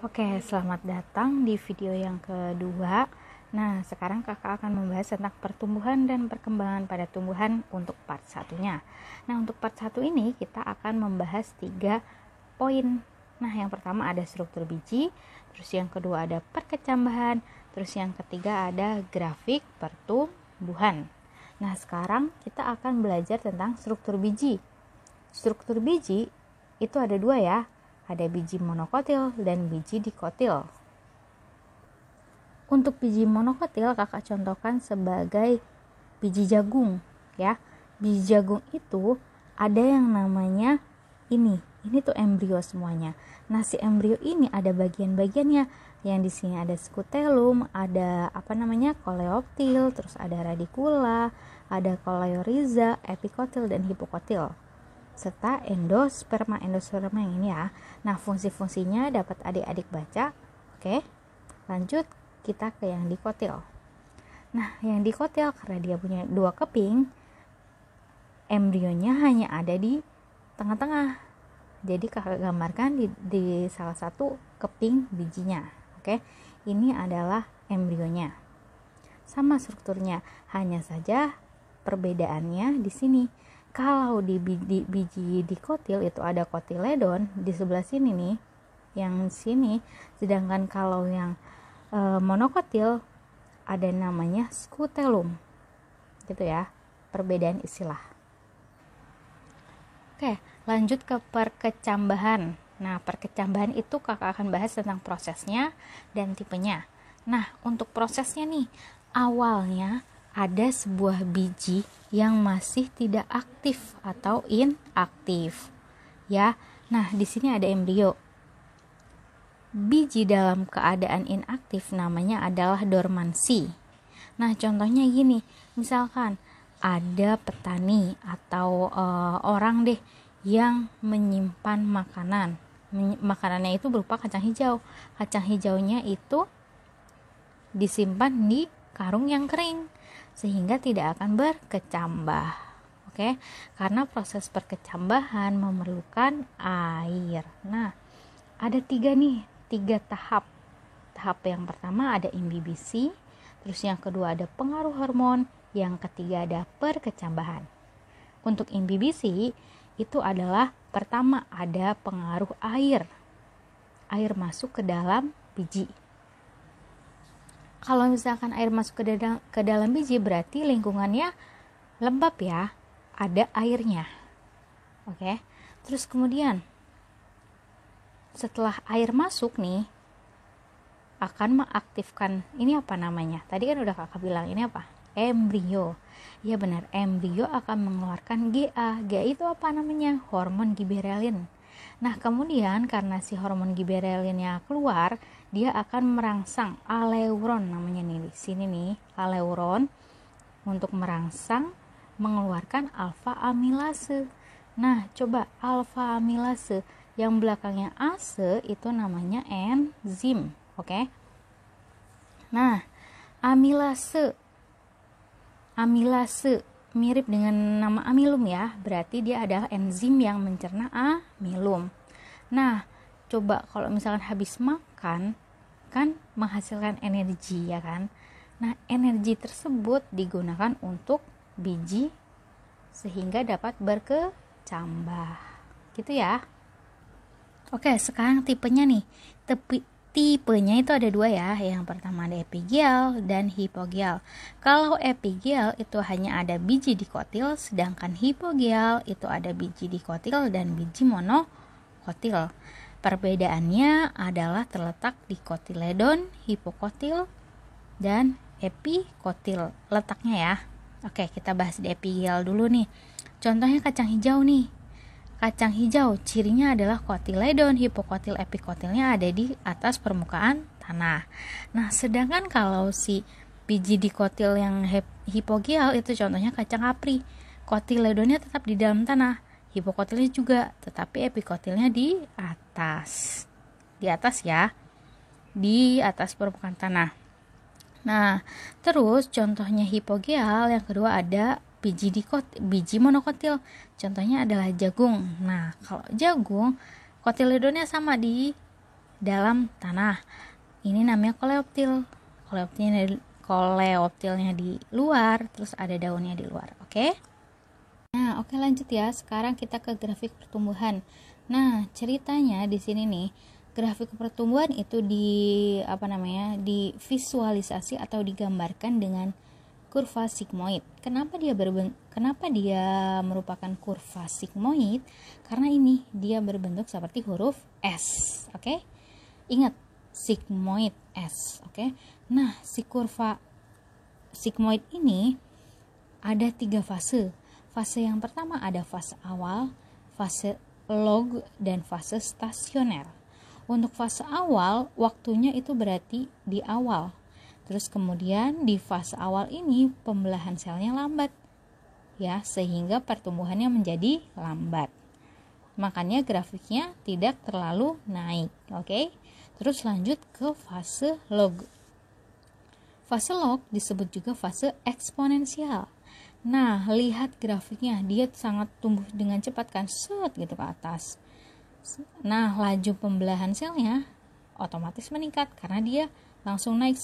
Oke, selamat datang di video yang kedua. Nah, sekarang kakak akan membahas tentang pertumbuhan dan perkembangan pada tumbuhan untuk part satunya. Nah, untuk part 1 ini kita akan membahas 3 poin. Nah, yang pertama ada struktur biji, terus yang kedua ada perkecambahan, terus yang ketiga ada grafik pertumbuhan. Nah, sekarang kita akan belajar tentang struktur biji. Struktur biji itu ada 2 ya. Ada biji monokotil dan biji dikotil. Untuk biji monokotil kakak contohkan sebagai biji jagung ya. Biji jagung itu ada yang namanya ini tuh embrio semuanya. Nah, si embrio ini ada bagian-bagiannya. Yang di sini ada skutelum, ada koleoptil, terus ada radikula, ada koleoriza, epikotil dan hipokotil, serta endosperma yang ini ya. Nah, fungsi-fungsinya dapat adik-adik baca. Oke, lanjut kita ke yang dikotil. Nah, yang dikotil karena dia punya 2 keping, embrionya hanya ada di tengah-tengah. Jadi kakak gambarkan di salah satu keping bijinya. Oke, ini adalah embrionya. Sama strukturnya, hanya saja perbedaannya di sini. Kalau di biji dikotil itu ada kotiledon di sebelah sini nih, yang sini, sedangkan kalau yang monokotil ada namanya skutelum, gitu ya, perbedaan istilah. Oke, lanjut ke perkecambahan. Nah, perkecambahan itu kakak akan bahas tentang prosesnya dan tipenya. Nah, untuk prosesnya nih, awalnya ada sebuah biji yang masih tidak aktif atau inaktif ya. Nah, di sini ada embrio. Biji dalam keadaan inaktif namanya adalah dormansi. Nah, contohnya gini, misalkan ada petani atau orang deh yang menyimpan makanan. Makanannya itu berupa kacang hijau. Kacang hijaunya itu disimpan di karung yang kering sehingga tidak akan berkecambah. Oke, karena proses perkecambahan memerlukan air. Nah, ada 3 tahap. Tahap yang pertama ada imbibisi, terus yang kedua ada pengaruh hormon, yang ketiga ada perkecambahan. Untuk imbibisi itu adalah pertama ada pengaruh air. Air masuk ke dalam biji. Kalau misalkan air masuk ke dalam biji berarti lingkungannya lembab ya, ada airnya. Oke. Terus kemudian setelah air masuk nih akan mengaktifkan ini apa namanya? Tadi kan udah kakak bilang ini apa? Embrio. Ya benar, embrio akan mengeluarkan GA. GA itu apa namanya? Hormon giberelin. Nah, kemudian karena si hormon giberelinnya keluar, dia akan merangsang aleuron namanya nih di sini nih, aleuron untuk merangsang mengeluarkan alfa amilase. Nah, coba alfa amilase yang belakangnya ase itu namanya enzim, oke? Nah, amilase mirip dengan nama amilum ya, berarti dia adalah enzim yang mencerna amilum. Nah, coba kalau misalkan habis makan kan menghasilkan energi ya kan. Nah, energi tersebut digunakan untuk biji sehingga dapat berkecambah. Gitu ya. Oke, sekarang tipenya nih. Tipenya itu ada 2 ya. Yang pertama ada epigial dan hipogial. Kalau epigial itu hanya ada biji dikotil, sedangkan hipogial itu ada biji dikotil dan biji monokotil. Perbedaannya adalah terletak di kotiledon, hipokotil, dan epikotil letaknya ya. Oke, kita bahas di epigial dulu nih. Contohnya kacang hijau nih. Kacang hijau cirinya adalah kotiledon, hipokotil, epikotilnya ada di atas permukaan tanah. Nah, sedangkan kalau si biji dikotil yang hipogial itu contohnya kacang kapri. Kotiledonnya tetap di dalam tanah, hipokotilnya juga, tetapi epikotilnya di atas. Di atas ya. Di atas permukaan tanah. Nah, terus contohnya hipogial yang kedua ada biji monokotil. Contohnya adalah jagung. Nah, kalau jagung kotiledonnya sama di dalam tanah. Ini namanya koleoptil. Koleoptilnya di luar, terus ada daunnya di luar. Oke? Nah, oke, lanjut ya. Sekarang kita ke grafik pertumbuhan. Nah, ceritanya di sini nih, grafik pertumbuhan itu divisualisasi atau digambarkan dengan kurva sigmoid. Kenapa dia merupakan kurva sigmoid? Karena ini dia berbentuk seperti huruf S. Oke? Ingat, sigmoid S. Oke? Nah, si kurva sigmoid ini ada 3 fase. Fase yang pertama ada fase awal, fase log, dan fase stasioner. Untuk fase awal, waktunya itu berarti di awal. Terus kemudian di fase awal ini pembelahan selnya lambat, ya, sehingga pertumbuhannya menjadi lambat. Makanya grafiknya tidak terlalu naik, oke? Terus lanjut ke fase log. Fase log disebut juga fase eksponensial. Nah, lihat grafiknya, dia sangat tumbuh dengan cepat kan, gitu ke atas. Nah, laju pembelahan selnya otomatis meningkat karena dia langsung naik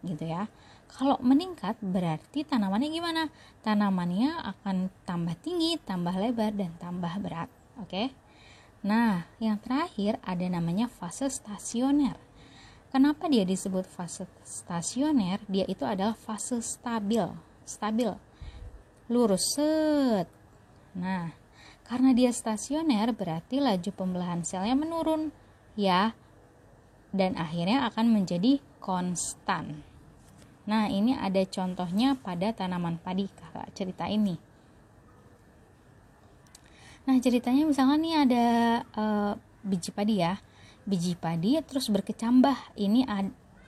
gitu ya. Kalau meningkat berarti tanamannya gimana? Tanamannya akan tambah tinggi, tambah lebar, dan tambah berat. Oke? Nah, yang terakhir ada namanya fase stasioner. Kenapa dia disebut fase stasioner? Dia itu adalah fase stabil. Lurus set. Nah, karena dia stasioner berarti laju pembelahan selnya menurun, ya. Dan akhirnya akan menjadi konstan. Nah, ini ada contohnya pada tanaman padi, kakak cerita ini. Nah, ceritanya misalnya nih ada biji padi ya. Biji padi terus berkecambah.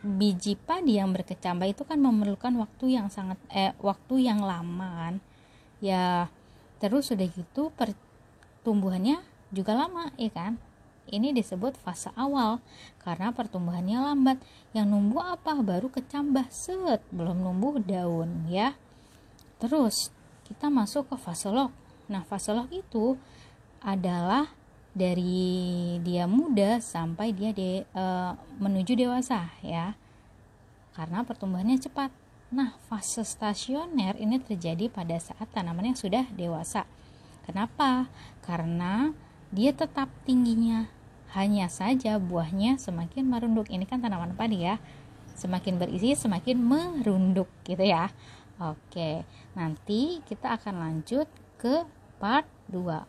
Biji padi yang berkecambah itu kan memerlukan waktu yang lama kan. Ya, terus sudah gitu pertumbuhannya juga lama, ya kan? Ini disebut fase awal karena pertumbuhannya lambat. Yang numbuh apa? Baru kecambah belum numbuh daun, ya. Terus kita masuk ke fase log. Nah, fase log itu adalah dari dia muda sampai dia menuju dewasa, ya. Karena pertumbuhannya cepat. Nah, fase stasioner ini terjadi pada saat tanamannya sudah dewasa. Kenapa? Karena dia tetap tingginya, hanya saja buahnya semakin merunduk. Ini kan tanaman padi ya, semakin berisi semakin merunduk gitu ya. Oke, nanti kita akan lanjut ke part 2.